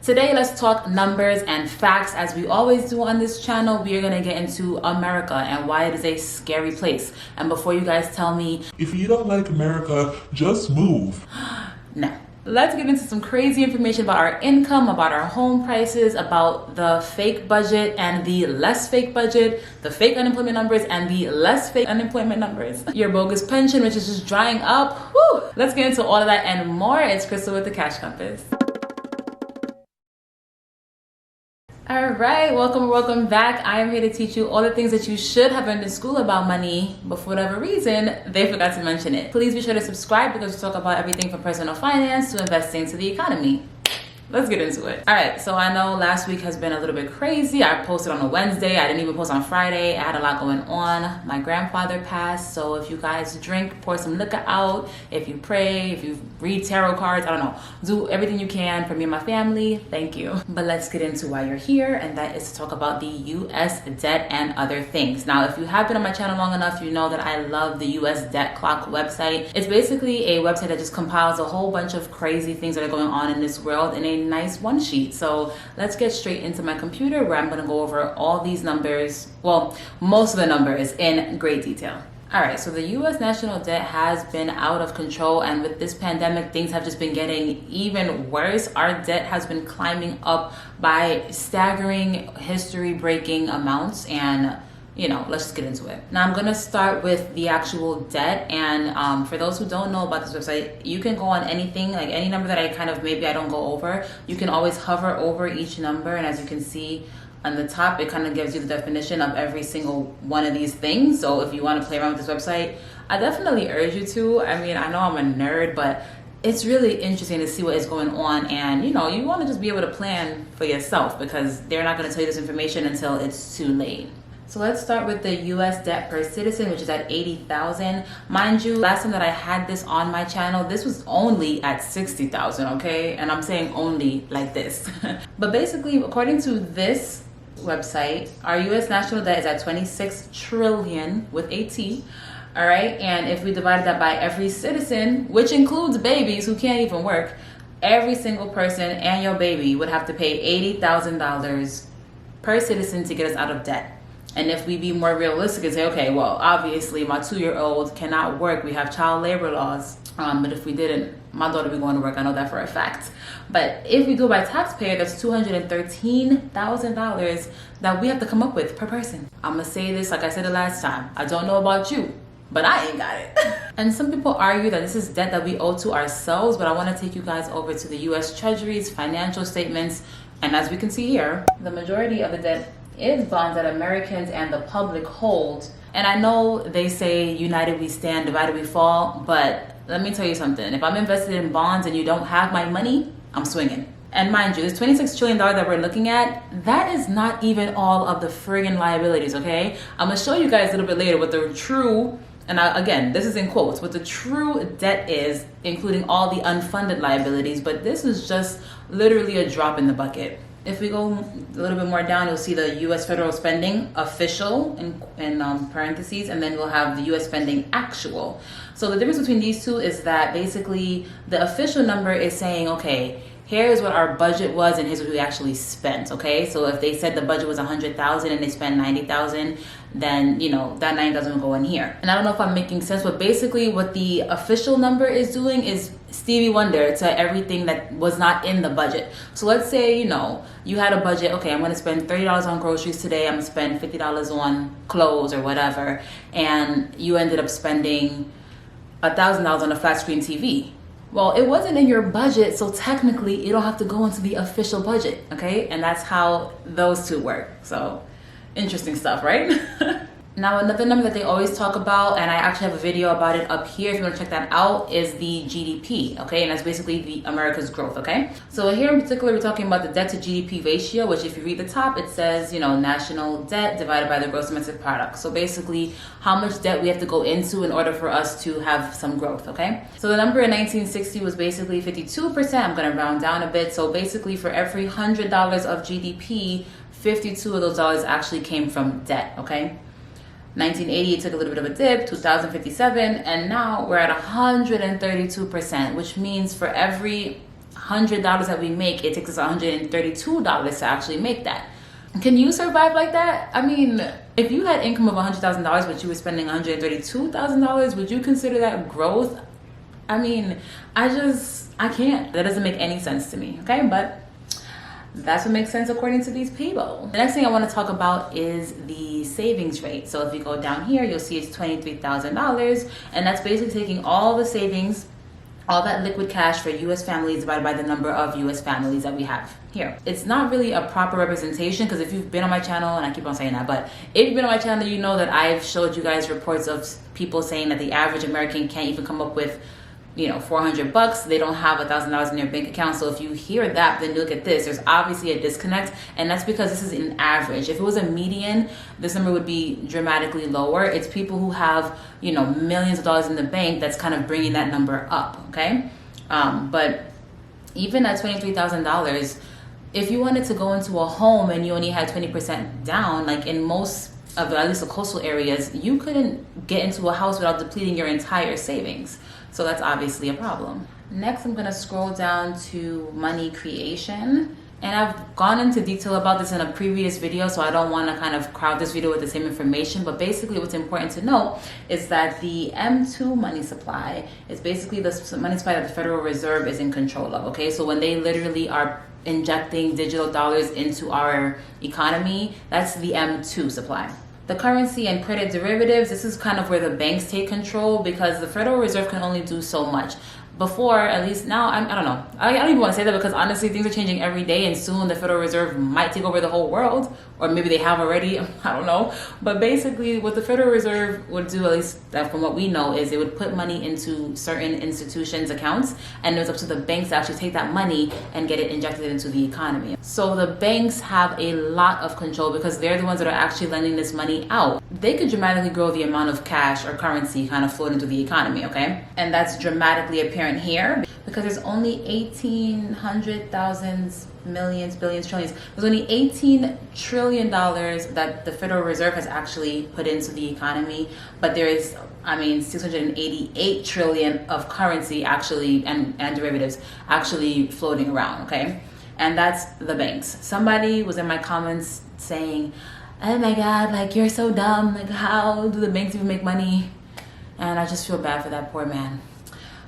Today, let's talk numbers and facts. As we always do on this channel, we are going to get into America and why it is a scary place. And before you guys tell me, if you don't like America, just move. No. Let's get into some crazy information about our income, about our home prices, about the fake budget and the less fake budget, the fake unemployment numbers and the less fake unemployment numbers, your bogus pension, which is just drying up. Woo! Let's get into all of that and more. It's Crystal with the Cash Compass. All right, welcome back. I am here to teach you all the things that you should have learned in school about money, but for whatever reason, they forgot to mention it. Please be sure to subscribe because we talk about everything from personal finance to investing to the economy. Let's get into it. All right, so I know last week has been a little bit crazy. I posted on a Wednesday. I didn't even post on Friday. I had a lot going on. My grandfather passed, so if you guys drink, pour some liquor out. If you pray, if you read tarot cards, I don't know. Do everything you can for me and my family. Thank you. But let's get into why you're here, and that is to talk about the U.S. debt and other things. Now, if you have been on my channel long enough, you know that I love the U.S. Debt Clock website. It's basically a website that just compiles a whole bunch of crazy things that are going on in this world in a nice one sheet. So let's get straight into my computer where I'm going to go over all these numbers, well, most of the numbers in great detail. All right, so the U.S. national debt has been out of control, and with this pandemic, things have just been getting even worse. Our debt has been climbing up by staggering, history-breaking amounts, and let's just get into it. Now, I'm gonna start with the actual debt, and for those who don't know about this website, you can go on anything, like any number that maybe I don't go over. You can always hover over each number, and as you can see on the top, it kind of gives you the definition of every single one of these things. So if you want to play around with this website, I definitely urge you to. I mean, I know I'm a nerd, but it's really interesting to see what is going on, and you want to just be able to plan for yourself because they're not going to tell you this information until it's too late. So let's start with the U.S. debt per citizen, which is at $80,000. Mind you, last time that I had this on my channel, this was only at $60,000, okay? And I'm saying only like this. But basically, according to this website, our U.S. national debt is at 26 trillion with a T. All right, and if we divide that by every citizen, which includes babies who can't even work, every single person and your baby would have to pay $80,000 per citizen to get us out of debt. And if we be more realistic and say, okay, well, obviously my 2-year-old cannot work. We have child labor laws. But if we didn't, my daughter would be going to work. I know that for a fact. But if we do it by taxpayer, that's $213,000 that we have to come up with per person. I'm going to say this like I said the last time. I don't know about you, but I ain't got it. And some people argue that this is debt that we owe to ourselves, but I want to take you guys over to the U.S. Treasury's financial statements. And as we can see here, the majority of the debt is bonds that Americans and the public hold. And I know they say united we stand, divided we fall, but let me tell you something. If I'm invested in bonds and you don't have my money, I'm swinging. And mind you, this $26 trillion that we're looking at, that is not even all of the friggin' liabilities, okay? I'm gonna show you guys a little bit later what the true, again, this is in quotes, what the true debt is, including all the unfunded liabilities, but this is just literally a drop in the bucket. If we go a little bit more down, you'll see the U.S. federal spending official in parentheses, and then we'll have the U.S. spending actual. So the difference between these two is that basically the official number is saying, okay, here's what our budget was and here's what we actually spent, okay? So if they said the budget was $100,000 and they spent $90,000, then, that $90,000 will go in here. And I don't know if I'm making sense, but basically what the official number is doing is Stevie Wonder to everything that was not in the budget. So let's say, you had a budget, okay, I'm going to spend $30 on groceries today, I'm going to spend $50 on clothes or whatever, and you ended up spending $1,000 on a flat screen TV. Well, it wasn't in your budget, so technically you don't have to go into the official budget, okay? And that's how those two work. So interesting stuff, right? Now, another number that they always talk about, and I actually have a video about it up here if you want to check that out, is the GDP, okay? And that's basically the America's growth, okay? So here in particular, we're talking about the debt to GDP ratio, which if you read the top, it says, national debt divided by the gross domestic product. So basically, how much debt we have to go into in order for us to have some growth, okay? So the number in 1960 was basically 52%. I'm going to round down a bit. So basically, for every $100 of GDP, 52 of those dollars actually came from debt, okay? 1980, it took a little bit of a dip, 2057, and now we're at 132%, which means for every $100 that we make, it takes us $132 to actually make that. Can you survive like that? I mean, if you had income of $100,000 but you were spending $132,000, would you consider that growth? I mean, I can't. That doesn't make any sense to me, okay? But that's what makes sense according to these people. The next thing I want to talk about is the savings rate. So if you go down here, you'll see it's $23,000, and that's basically taking all the savings, all that liquid cash for US families divided by the number of US families that we have here. It's not really a proper representation, because if you've been on my channel, and I keep on saying that, but if you've been on my channel, you know that I've showed you guys reports of people saying that the average American can't even come up with, you know, $400. They don't have $1,000 in their bank account. So if you hear that, then you look at this, there's obviously a disconnect, and that's because this is an average. If it was a median, this number would be dramatically lower. It's people who have, you know, millions of dollars in the bank that's kind of bringing that number up, okay? But even at $23,000, if you wanted to go into a home and you only had 20% down, like in most of at least the coastal areas, you couldn't get into a house without depleting your entire savings. So that's obviously a problem. Next, I'm gonna scroll down to money creation. And I've gone into detail about this in a previous video, so I don't wanna kind of crowd this video with the same information, but basically what's important to know is that the M2 money supply is basically the money supply that the Federal Reserve is in control of, okay? So when they literally are injecting digital dollars into our economy, that's the M2 supply. The currency and credit derivatives, this is kind of where the banks take control, because the Federal Reserve can only do so much. Before, at least now, I don't know. I don't even want to say that, because honestly, things are changing every day, and soon the Federal Reserve might take over the whole world, or maybe they have already, I don't know. But basically, what the Federal Reserve would do, at least from what we know, is it would put money into certain institutions' accounts, and it was up to the banks to actually take that money and get it injected into the economy. So the banks have a lot of control, because they're the ones that are actually lending this money out. They could dramatically grow the amount of cash or currency kind of flowing into the economy, okay? And that's dramatically apparent here, because there's only 1,800,000 millions, billions, trillions. There's only $18 trillion that the Federal Reserve has actually put into the economy, but there is, 688 trillion of currency actually and derivatives actually floating around, okay? And that's the banks. Somebody was in my comments saying, oh my God, like, you're so dumb. Like, how do the banks even make money? And I just feel bad for that poor man.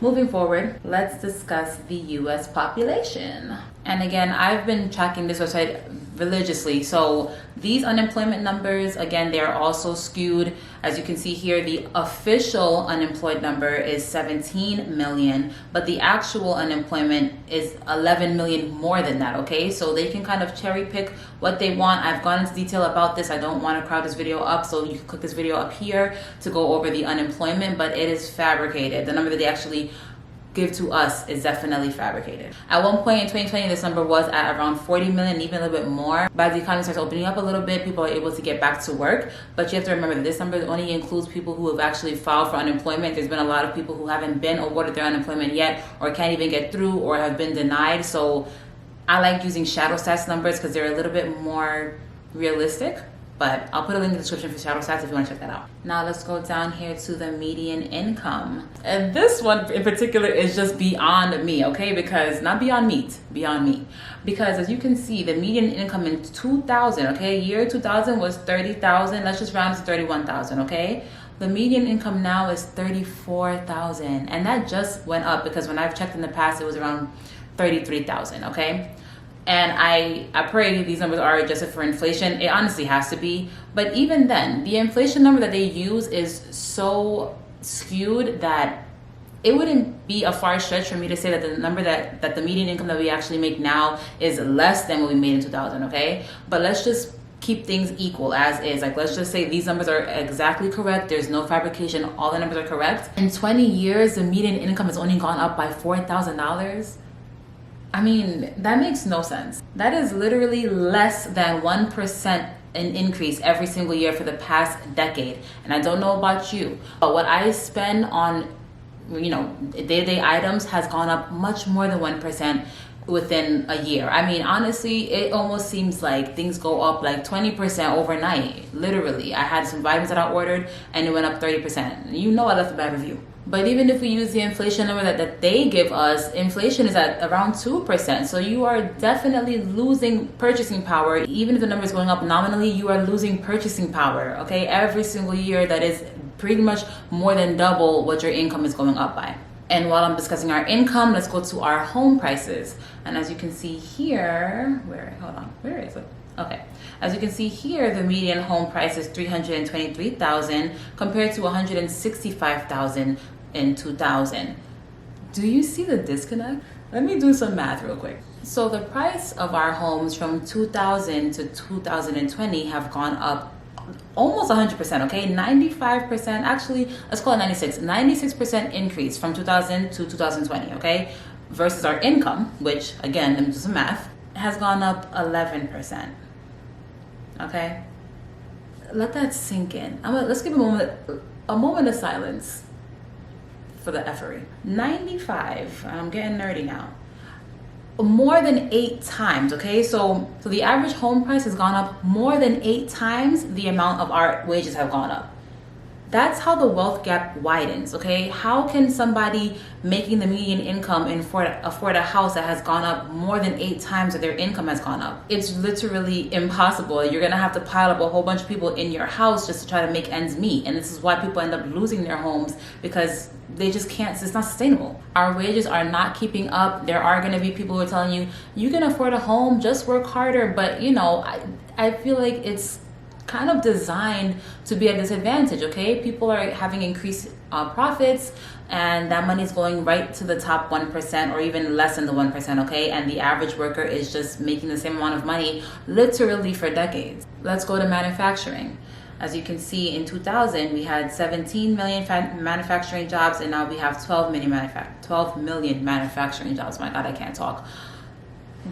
Moving forward, let's discuss the US population. And again, I've been tracking this website religiously. So these unemployment numbers, again, they are also skewed. As you can see here, the official unemployed number is 17 million, but the actual unemployment is 11 million more than that, okay? So they can kind of cherry pick what they want. I've gone into detail about this. I don't want to crowd this video up, so you can click this video up here to go over the unemployment, but it is fabricated. The number that they actually give to us is definitely fabricated. At one point in 2020, this number was at around 40 million, even a little bit more. But as the economy starts opening up a little bit, people are able to get back to work. But you have to remember that this number only includes people who have actually filed for unemployment. There's been a lot of people who haven't been awarded their unemployment yet, or can't even get through, or have been denied. So I like using shadow stats numbers because they're a little bit more realistic. But I'll put a link in the description for shadow stats if you want to check that out. Now let's go down here to the median income. And this one in particular is just beyond me, okay? Because, not beyond meat, beyond me. Because as you can see, the median income in 2000, okay? Year 2000 was 30,000. Let's just round to 31,000, okay? The median income now is 34,000. And that just went up because when I've checked in the past, it was around 33,000, okay? And I pray these numbers are adjusted for inflation. It honestly has to be. But even then, the inflation number that they use is so skewed that it wouldn't be a far stretch for me to say that the number that the median income that we actually make now is less than what we made in 2000, okay? But let's just keep things equal as is. Like, let's just say these numbers are exactly correct. There's no fabrication. All the numbers are correct. In 20 years, the median income has only gone up by $4,000. I mean, that makes no sense. That is literally less than 1% an increase every single year for the past decade. And I don't know about you, but what I spend on, day-to-day items has gone up much more than 1% within a year. I mean, honestly, it almost seems like things go up like 20% overnight. Literally, I had some vitamins that I ordered and it went up 30%. You know I left a bad review. But even if we use the inflation number that they give us, inflation is at around 2%. So you are definitely losing purchasing power. Even if the number is going up nominally, you are losing purchasing power, okay? Every single year, that is pretty much more than double what your income is going up by. And while I'm discussing our income, let's go to our home prices. And as you can see here, where is it? Okay, as you can see here, the median home price is $323,000 compared to $165,000 in 2000. Do you see the disconnect? Let me do some math real quick. So the price of our homes from 2000 to 2020 have gone up almost 100%, okay? 95%, actually, let's call it 96% increase from 2000 to 2020, okay? Versus our income, which, again, let me do some math, has gone up 11%, okay? Let that sink in. Let's give a moment of silence for the effery. 95, I'm getting nerdy now. More than 8 times, okay? So the average home price has gone up more than 8 times the amount of our wages have gone up. That's how the wealth gap widens, okay? How can somebody making the median income afford a house that has gone up more than 8 times that their income has gone up? It's literally impossible. You're gonna have to pile up a whole bunch of people in your house just to try to make ends meet. And this is why people end up losing their homes, because they just can't, it's not sustainable. Our wages are not keeping up. There are gonna be people who are telling you, you can afford a home, just work harder. But you know, I feel like it's kind of designed to be a disadvantage, okay? People are having increased profits, and that money is going right to the top 1% or even less than the 1%, okay? And the average worker is just making the same amount of money literally for decades. Let's go to manufacturing. As you can see, in 2000, we had 17 million manufacturing jobs, and now we have 12 million manufacturing jobs. My God, I can't talk.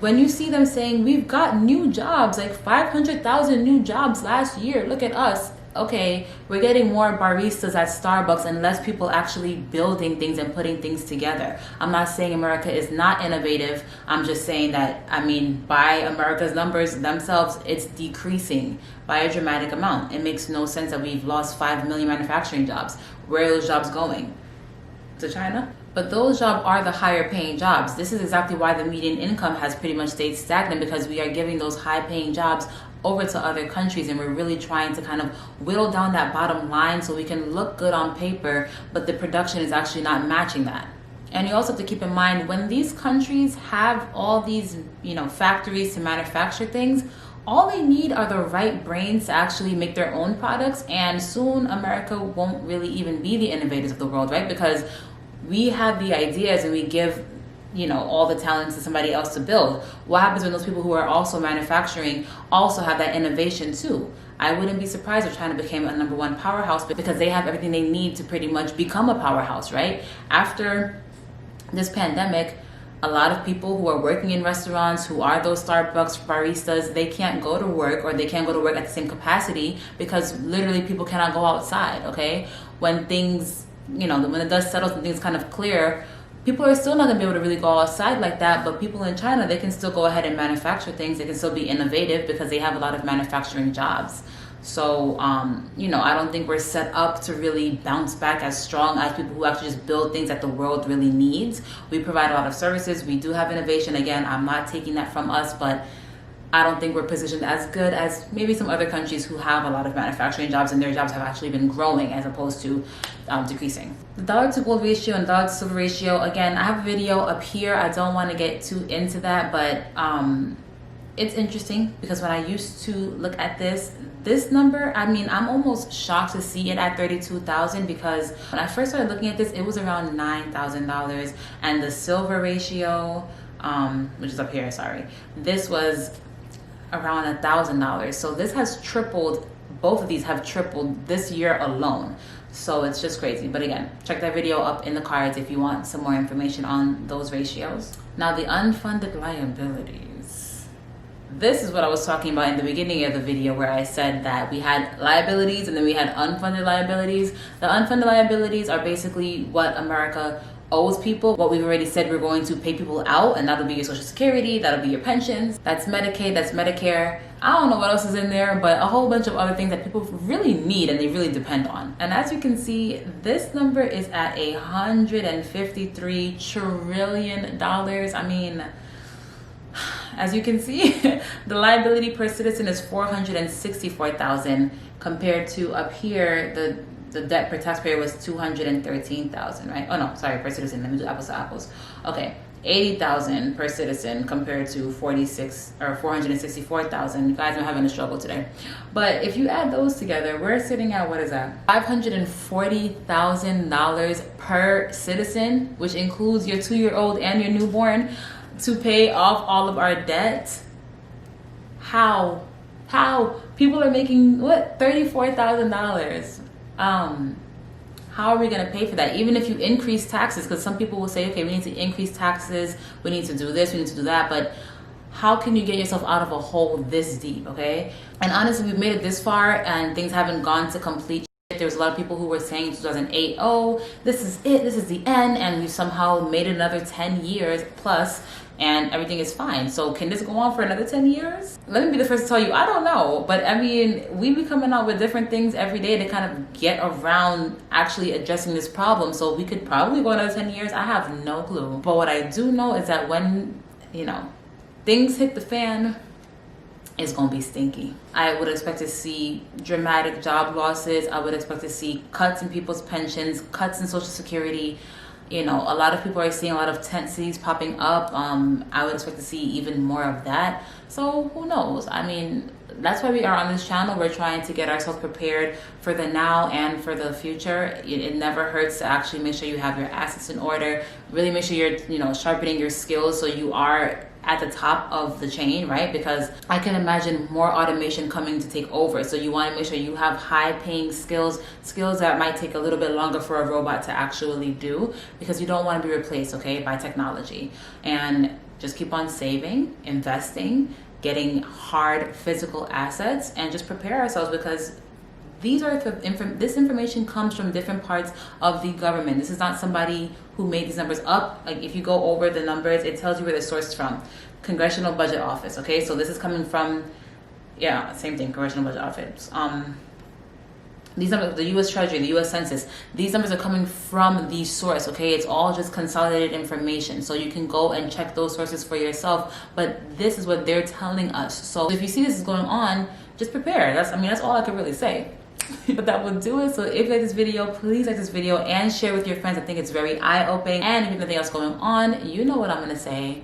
When you see them saying, we've got new jobs, like 500,000 new jobs last year, look at us. Okay, we're getting more baristas at Starbucks and less people actually building things and putting things together. I'm not saying America is not innovative. I'm just saying that, I mean, by America's numbers themselves, it's decreasing by a dramatic amount. It makes no sense that we've lost 5 million manufacturing jobs. Where are those jobs going? To China? But those jobs are the higher paying jobs. This is exactly why the median income has pretty much stayed stagnant, because we are giving those high paying jobs over to other countries, and we're really trying to kind of whittle down that bottom line so we can look good on paper, but the production is actually not matching that. And you also have to keep in mind, when these countries have all these, factories to manufacture things, all they need are the right brains to actually make their own products, and soon America won't really even be the innovators of the world, right? Because we have the ideas and we give, all the talents to somebody else to build. What happens when those people who are also manufacturing also have that innovation too? I wouldn't be surprised if China became a #1 powerhouse, because they have everything they need to pretty much become a powerhouse, right? After this pandemic, a lot of people who are working in restaurants, who are those Starbucks baristas, they can't go to work, or they can't go to work at the same capacity because literally people cannot go outside, okay? When things, when the dust settles and things kind of clear, people are still not gonna be able to really go outside like that, but people in China, they can still go ahead and manufacture things. They can still be innovative because they have a lot of manufacturing jobs. So, I don't think we're set up to really bounce back as strong as people who actually just build things that the world really needs. We provide a lot of services. We do have innovation. Again, I'm not taking that from us, but I don't think we're positioned as good as maybe some other countries who have a lot of manufacturing jobs, and their jobs have actually been growing as opposed to decreasing. The dollar to gold ratio and dollar to silver ratio, again, I have a video up here. I don't want to get too into that, but it's interesting because when I used to look at this number, I'm almost shocked to see it at 32,000, because when I first started looking at this, it was around $9,000, and the silver ratio, which is up here, this was around $1,000. So this has tripled. Both of these have tripled this year alone. So it's just crazy. But again, check that video up in the cards if you want some more information on those ratios. Now, the unfunded liabilities. This is what I was talking about in the beginning of the video, where I said that we had liabilities and then we had unfunded liabilities. The unfunded liabilities are basically what America owes people, what we've already said we're going to pay people out, and that'll be your Social Security, that'll be your pensions, that's Medicaid, that's Medicare. I don't know what else is in there, but a whole bunch of other things that people really need and they really depend on. And as you can see, this number is at $153 trillion. I mean, as you can see, the liability per citizen is $464,000 compared to up here, the debt per taxpayer was $213,000, right? Oh no, sorry, per citizen. Let me do apples to apples. Okay, $80,000 per citizen compared to 464,000. You guys are having a struggle today. But if you add those together, we're sitting at, what is that? $540,000 per citizen, which includes your 2-year-old and your newborn, to pay off all of our debt. How people are making what, $34,000? How are we going to pay for that? Even if you increase taxes, because some people will say, okay, we need to increase taxes, we need to do this, we need to do that, but how can you get yourself out of a hole this deep? Okay, and honestly, we've made it this far and things haven't gone to complete. There was a lot of people who were saying in 2008, oh, this is it, this is the end, and we somehow made it another 10 years plus, and everything is fine. So can this go on for another 10 years? Let me be the first to tell you, I don't know. But I mean, we be coming out with different things every day to kind of get around actually addressing this problem. So we could probably go another 10 years. I have no clue. But what I do know is that when, things hit the fan, it's gonna be stinky. I would expect to see dramatic job losses. I would expect to see cuts in people's pensions, cuts in Social Security. A lot of people are seeing a lot of tent cities popping up. I would expect to see even more of that. So who knows? I mean, that's why we are on this channel. We're trying to get ourselves prepared for the now and for the future. It never hurts to actually make sure you have your assets in order. Really make sure you're, sharpening your skills so you are at the top of the chain, right? Because I can imagine more automation coming to take over. So you want to make sure you have high paying skills that might take a little bit longer for a robot to actually do, because you don't want to be replaced, okay, by technology. And just keep on saving, investing, getting hard physical assets, and just prepare ourselves, because this information comes from different parts of the government. This is not somebody who made these numbers up. Like, if you go over the numbers, it tells you where the source is from. Congressional Budget Office, okay? So this is coming from, same thing, Congressional Budget Office. These numbers, the U.S. Treasury, the U.S. Census, these numbers are coming from the source, okay? It's all just consolidated information. So you can go and check those sources for yourself, but this is what they're telling us. So if you see this is going on, just prepare. That's all I can really say. But that will do it. So if you like this video, please like this video and share with your friends. I think it's very eye-opening. And if you have nothing else going on, you know what I'm gonna say.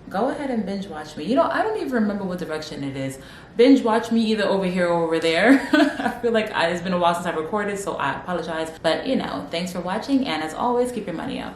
Go ahead and binge watch me. I don't even remember what direction it is. Binge watch me either over here or over there. I feel like it's been a while since I've recorded, so I apologize. But thanks for watching, and as always, keep your money up.